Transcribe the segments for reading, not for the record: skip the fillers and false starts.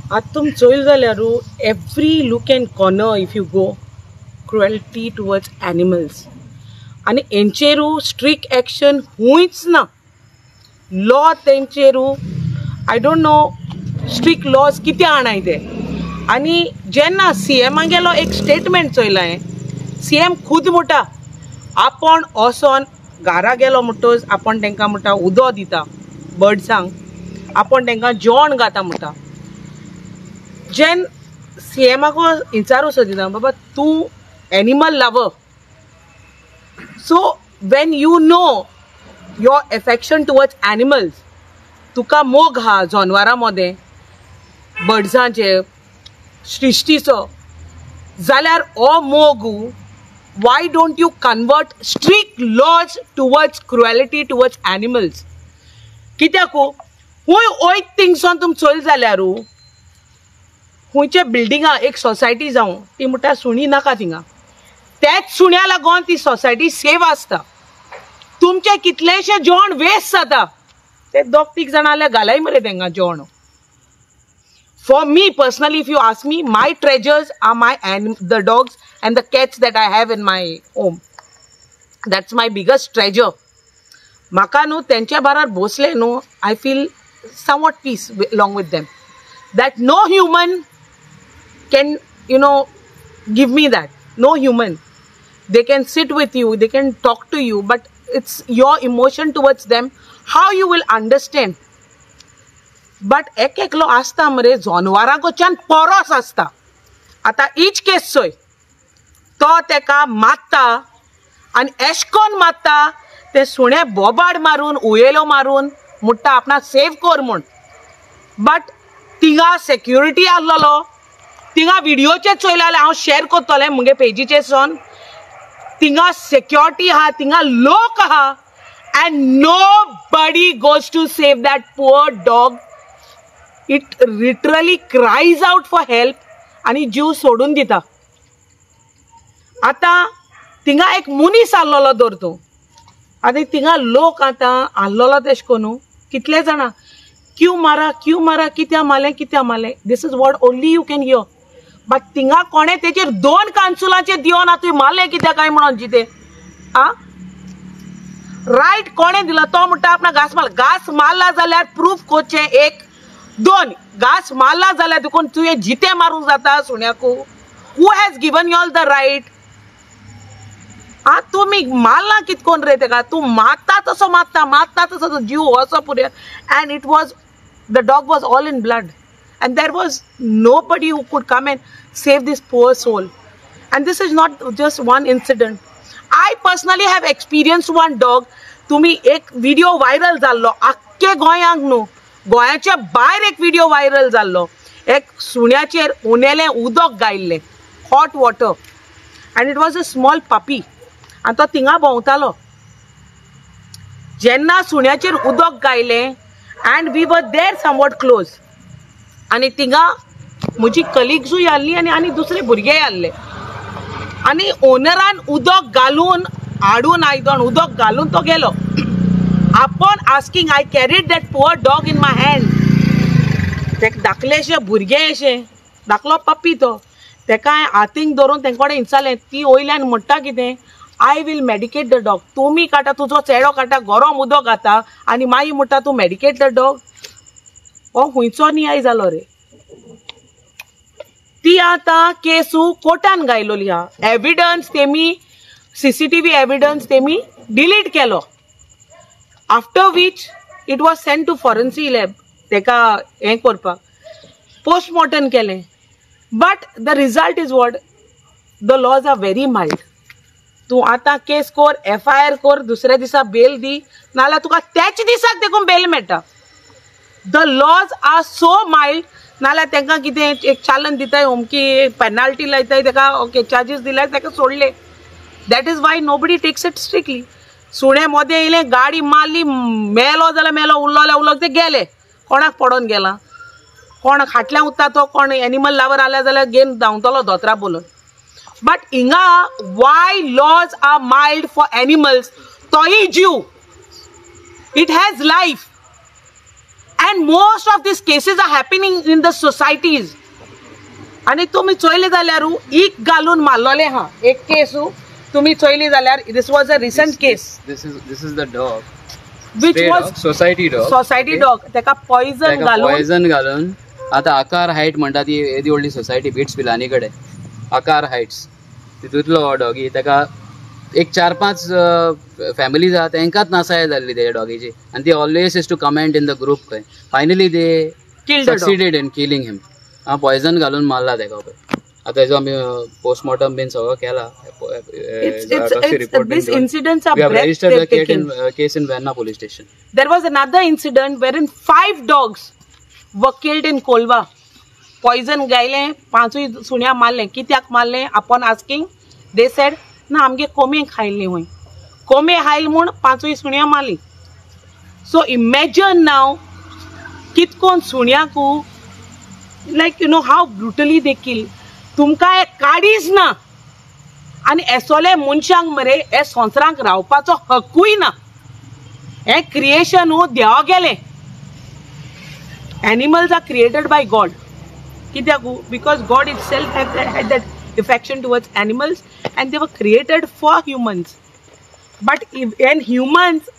आतां तुम चोयल जाल्यार every nook and corner if you go cruelty towards animals आनी हेंचेरू स्ट्रिक्ट एक्शन हुंयच ना. लॉ तेंचेरू I don't know strict laws कितें आणाय ते. आनी जेन्ना CMान गेलो एक स्टेटमेंट चोयला हांवें. CM खूद म्हणटा आपण वोसोन घरा गेलो म्हणटच आपण तांकां म्हणटा उदक दिता बर्ड्सांक, आपण तांकां जेवण घाता म्हणटा. जेन CMाक विचारूंक दिता बाबा तूं animal lover, so when you know your affection towards animals, तुका मोग हा जनावरां मदें बर्ड्सांचे सृश्टीचो, जाल्यार हो मोग why don't you convert strict laws towards cruelty towards animals? कित्याक हुंय वयत थिंगसोन तुम चोयल जाल्यार हुंयचे बिल्डिंगा एक सोसायटी जावं ती म्हणटा सुणी नाका थिंगा. तेच सुण्या लागोन ती सोसायटी सेफ आसता. तुमचे कितलेशे जेवण वेस्ट जाता ते 2-3 जाणां जाल्यार घालाय मरे तांकां जेवण. For me personally, if you ask me, my treasures are the dogs and the cats that I have in my home. That's my biggest treasure. Maka न्हू तेंच्या बारार बसले न्हू I feel somewhat peace along with them. That no human can, give me that. No human. They can sit with you, they can talk to you, but it's your emotion towards them, how you will understand. But एक एकलो आसता मरे जनावरांकडच्यान पोरोस आसता. आतां हीच case चोय, तो तेका मारता आनी एशकोन मारता ते सुणे बोबाड मारून उयेलो मारून म्हणटा आपणाक सेव कर म्हूण. बट थिंगा सेक्युरिटी आसलोलो, थिंगा व्हिडिओचे चोयले जाल्यार हांव शेअर करतलें मुगे पेजीचेर सोन. थिंगा सेक्युरिटी आहा, थिंगा लोक आहा, and nobody goes to save that poor dog. It literally cries out for help आणि जीव सोडून दिता. आता थिंगा एक मुनीस आसलोलो धरतो आनी थिंगा लोक आतां आसलोलो तेश कोनू कितले जाणां क्यू मारा कित्या मारलें. This is what only you can here. But थिंगा कोणे तेचेर 2 कांसुलांचे दिवन तुवें मारलें कित्या काय म्हणून जिते रायट कोणे दिला तो म्हणटा आपणा घास मारला जाल्यार प्रूफ कोचे 1-2 घास मारला जाल्यार देखून तुवें जिते मारूंक जाता सुण्याकू. Who has given you all the right? तुमी मारला कितकोन रे तेका? तूं मारता तसो जीव वचो पुरे. And it was the dog was all in blood and there was nobody who could come and save this poor soul. And this is not just one incident. I personally have experienced one dog. तुम्ही एक video viral जाल्लो आख्खे गोंयांक न्हू, गोंयाच्या भायर एक video viral जाल्लो. एक सुण्याचेर उनेलें उदक गायिल्लें, hot water, and it was a small puppy. आनी तो थिंगा भोंवतालो. जेन्ना सुण्याचेर उदक गायलें and we were there somewhat close, आनी थिंगा म्हजी कलिग्सूय आसलीं आनी दुसरे भुरगे आसले. आनी ओनरान उदक घालून हाडून आयदन उदक घालून तो गेलो. आपण asking, I carried that poor dog in my hand. तेका धाकलेशे भुरगे अशें धाकलो पप्पी तो, तेका हांवें हातींक धरून तेंचे कडेन विचारलें. ती वयल्यान म्हणटा कितें, I will medicate the dog. तुमी काटा, तुजो चेडो काटा, गरम उदक घाता आनी मागीर म्हणटा तूं मेडिकेट द डॉग. हो खुंयचो न्याय जालो रे? ती आतां केसू कोर्टान गायलोली हा. एविडन्स तेमी CCTV एविडन्स तेमी डिलीट केलो. After which it was send to forensic lab तेका हें करपाक, पोस्टमॉर्टम केलें. But the result is what, the laws are very mild. तूं आतां केस कर, FIR कर, दुसऱ्या दिसा बेल दी, नाल्यार तुका त्याच दिसाक देखून बेल मेळटा. The laws are so mild. नाल्यार तांकां कितें एक चालन दिताय, अमकी पेनाल्टी लायताय तेका, ओके चार्जीस दिल्यार तेका सोडले. That is why nobody takes it strictly. सुणें मोदें येयलें, गाडी मारली, मेलो जाल्यार मेलो, उरलो जाल्यार उरलो, ते गेले. कोणाक पडोन गेला? कोणाक हाटल्यान उरता तो, कोण एनिमल लवर आल्या जाल्यार घेवन धांवतलो दोतोरा बोलून. बट हिंगा why laws are mild for animals? तोय जीव, it has life. and most of these cases are happening in the societies. आणि तुम्ही चोयले जाल्यार एक घालून मारलोले हा एक केस तुम्ही चोयली जाल्यार this was a recent case. This is the dog which was society dog तेका poison घालून आता आकार हाईट म्हणटा ती येदी व्हडली सोसायटी बिट्स पिलानी कडे आकार हाइट्स तितूंतलो हो डॉगी तेका एक 4-5 फॅमिलीज आहा तेंकाच नासाय जाल्ली तेज्या डॉगीची आनी ती always is to comment in the group खंय finally they succeeded in killing him poison घालून मारला तेका पळय आता हेजो आमी पोस्टमॉर्टम बीन सगळो केला These incidents are breathtaking. Case in Verna police station. There was another incident wherein 5 dogs were killed in Kolva. Poison गायले 5 सुण्या मारले कित्याक मारले upon asking they said ना आमगे कोमे खायली हुई कोमे खायल म्हूण 5 सुण्या मारली. So imagine now कितकोन सुण्याकू like you know how brutally they kill. तुमका एक काडीच ना आणि एसोले मनशांक मरे हे संवसारांक रावपाचो हक्कूय ना. हे क्रिएशन देवा गेले. Animals are created by God. Because God itself had that affection towards animals and they were created for humans. But when humans,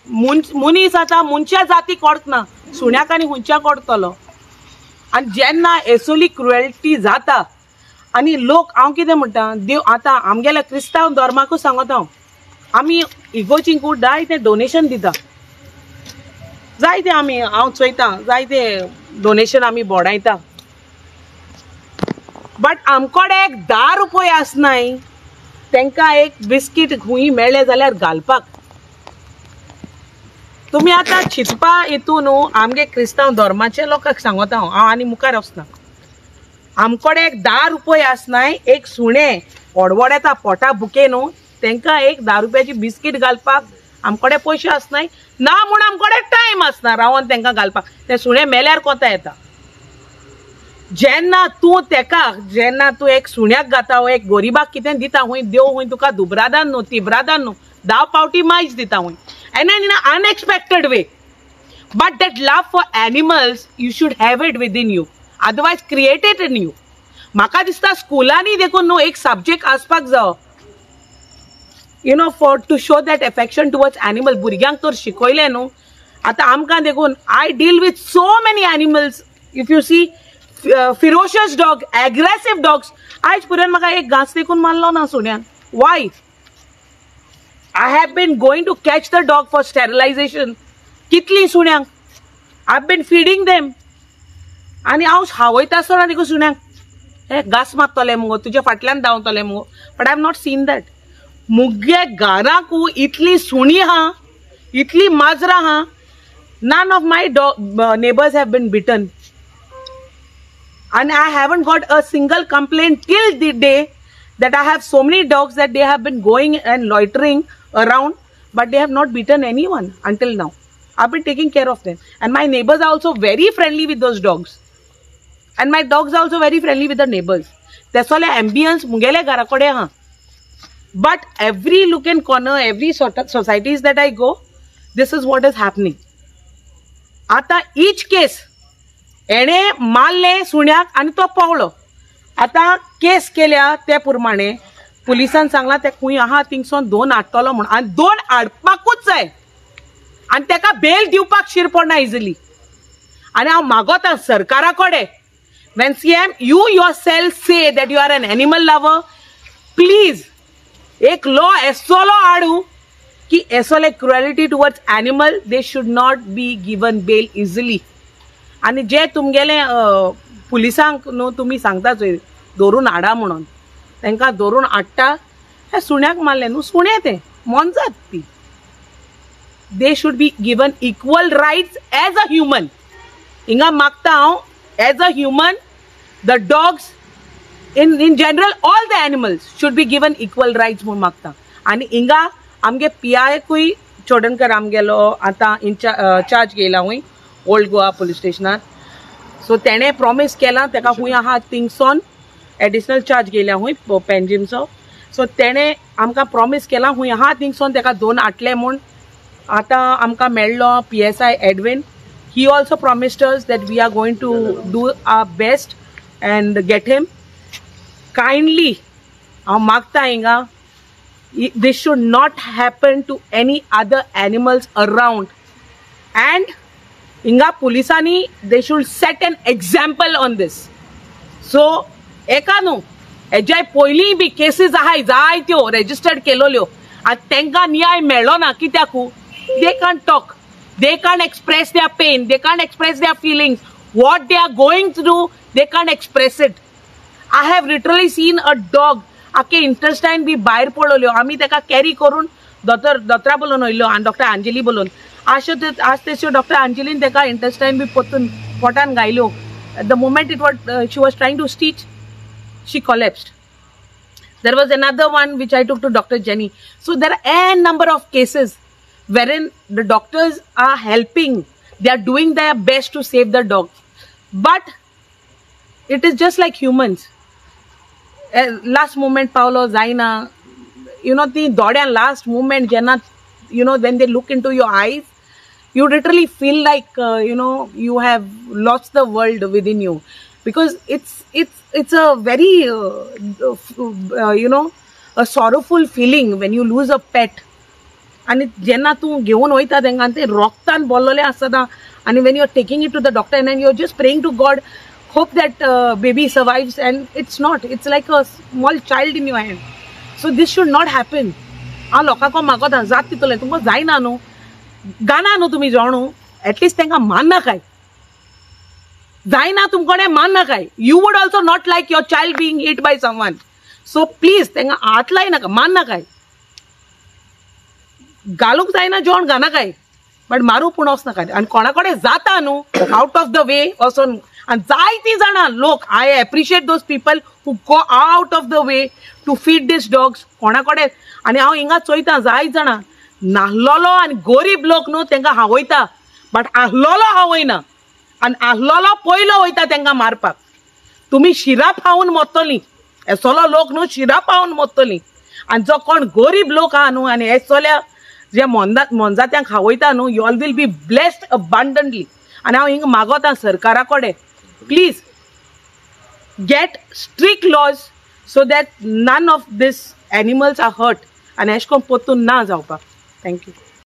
munis आता मुनच्या जाती कोडतना सुण्याक आनी हुंच्या कोडतलो आणि जेन्ना एसोली क्रुएल्टी जाता आणि लोक हांव कितें म्हणटा देव आतां आमगेल्या क्रिस्तांव धर्माकूच सांगता आमी इगोजींकू जायते डोनेशन दिता जायते आमी हांव चोयता जायते डोनेशन आमी बोडायता बट आमकोडे एक 10 रुपये आसनाय तेंकां एक बिस्कीट खूंय मेळ्ळे जाल्यार घालपाक. तुमी आतां चिंतपा हितून आमगे क्रिस्तांव धर्माचे लोकांक सांगता हांव आनी मुखार वचना. आमकोडे एक 10 रुपये आसनाय एक सुणे ओडवड येता पोटा बुके न्हू तेंकां एक 10 रुपयाची बिस्कीट घालपाक आमकोडे पयशे आसनाय ना म्हूण आमकोडे टायम आसना रावन तेंकां घालपाक. ते सुणे मेल्यार कोता येता. जेन्ना तूं एक सुण्याक घाता एक गोरिबाक कितें दिता हुंय देव हुंय तुका दुबरादान न्हू तिबरादान न्हू 10 पावटी मायज दिता हुंय an in a unexpected way. But that love for animals you should have it within you otherwise create it in you. म्हाका दिसता स्कुलांनी देखून न्हू एक सब्जेक्ट आसपाक जाय you know for to show that affection towards animal. भुरग्यांक तर शिकयलें न्हू आतां आमकां देखून I deal with so many animals. If you see ferocious dog aggressive dogs आयज पर्यंत म्हाका एक घास देखून मारलो ना सुण्यान. Why I have been going to catch the dog for sterilisation कितली सुण्यांक I have been feeding them आणि हांव हावयता आसतना देखून सुण्याक हे घास मारतले मुगो तुज्या फाटल्यान धांवतले मुगो. But I have not seen that. मुगे घराकू इतली सुणी हा इतली माजरां हा. None of my neighbours have been bitten and I haven't got a single complaint till the day that I have so many dogs that they have been going and loitering around but they have not beaten anyone until now. I've been taking care of them and my neighbors are also very friendly with those dogs and my dogs are also very friendly with the neighbors. That's all ambience mugele garakode ha. But every look and corner, every sort of societies that I go, this is what is happening. Ata each case एणे मारले सुण्याक आणि तो पवलो. आता case केल्या ते प्रमाणे पुलिसान सांगला ते खूंय आहा थिंगसोन 2 हाडटलो म्हण आनी 2 हाडपाकूच जाय आनी तेका बेल दिवपाक शिरपडना इजिली. आनी हांव मागोता सरकारा कडेन when CM you yourself say that you are an animal lover, please एक लॉ एसोलो हाडू की एसोले cruelty towards animal they should not be given bail easily. आणि जे तुमगेले पुलिसांक न्हू तुमी सांगता चोय धरून हाडा म्हणून तांकां धरून हाडटा हे सुण्याक मारले न्हू सुणे ते मोनजात ती. They should be given equal rights as a human. हिंगा मागता हांव as a human the dogs in general all the animals should be given equal rights म्हणून मागता. आनी हिंगा आमगे PIकूय चोडणकर आमगेलो आतां चार्ज घेयला हुंय ओल्ड गोवा पुलीस स्टेशनार. सो तेणे प्रॉमिस केला तेका खूंय आहा थिंगसोन एडिशनल चार्ज गेल्या हुंय पेंजीमचो. सो तेणे आमकां प्रॉमिस केला खूंय आहा थिंगसोन तेका 2 हाडले म्हूण. आतां आमकां मेळ्ळो PSI Edwin. he also promised us that we are going to do our best and get him. Kindly, magta inga, this should not happen to any other animals around. And inga polisani, they should set an example on this. So eka न्हू हेजे पयलीं B cases आहाय जायत्यो registered केलोल्यो आतां तांकां न्याय मेळ्ळो ना कित्याक they can't talk, they can't express their pain, they can't express their feelings, what they are going through, they can't express it. I have literally seen a dog आखे intestine B भायर पडलोल्यो आमी ताका कॅरी करून दोतोरा बोलोवन वयलो आनी doctor Anjali बोलोवन आज तेच्यो doctor अंजलीन ताका intestine B पोतून पोटान घायल्यो. The moment she was trying to stitch, she collapsed. There was another one which I took to Dr. Jenny. So there are a number of cases wherein the doctors are helping, they are doing their best to save the dog, but it is just like humans. Last moment Paolo, Zaina, the dodyan last moment jenna, when they look into your eyes, you literally feel like you have lost the world within you, because it's a very a sorrowful feeling when you lose a pet. आणि जेन्ना तूं घेवन वयता तांकां ते रोगतान भरलेले आसता आणि when you are taking it to the doctor and you are just praying to God, hope that baby survives, and it's not, it's like a small child in your hand. So this should not happen. हांव लोकांको मागोता जात तितूलें तुमकां जायना न्हू, गाना न्हू तुमी जोणू, at least तांकां मारना काय, जायना तुमकोणें मारना काय. You would also not like your child being hit by someone. So please तांकां हात लायनाका, मारना काय, घालूंक जायना जेवण घाना काय, बट मारूंक पूण वचनाका. आनी कोणा कडेन जाता न्हू आउट ऑफ द वे वचोन, आनी जायतीं जाणां लोक, I appreciate those people who go out of the way to feed these dogs कोणा कडेन. आनी हांव हिंगा चोयता जायत जाणां नाहलोलो आनी गरीब लोक न्हू तांकां हावयता, बट आहलोलो हावयना, आनी आहलोलो पयलो वयता तांकां मारपाक. तुमी शिरां खावन मरतलीं, हेसोलो लोक न्हू शिरां खावन मरतलीं, आनी जो कोण गरीब लोक आहा न्हू आनी हेसोल्या जे मोनजात्यांक खावयता न्हू, you all will be blessed abundantly. आनी हांव हिंगा मागोता सरकारा कडेन, please get strict laws so that none of these animals are hurt, and एशें कोन्न पोत्तून ना जावपाक. Thank you.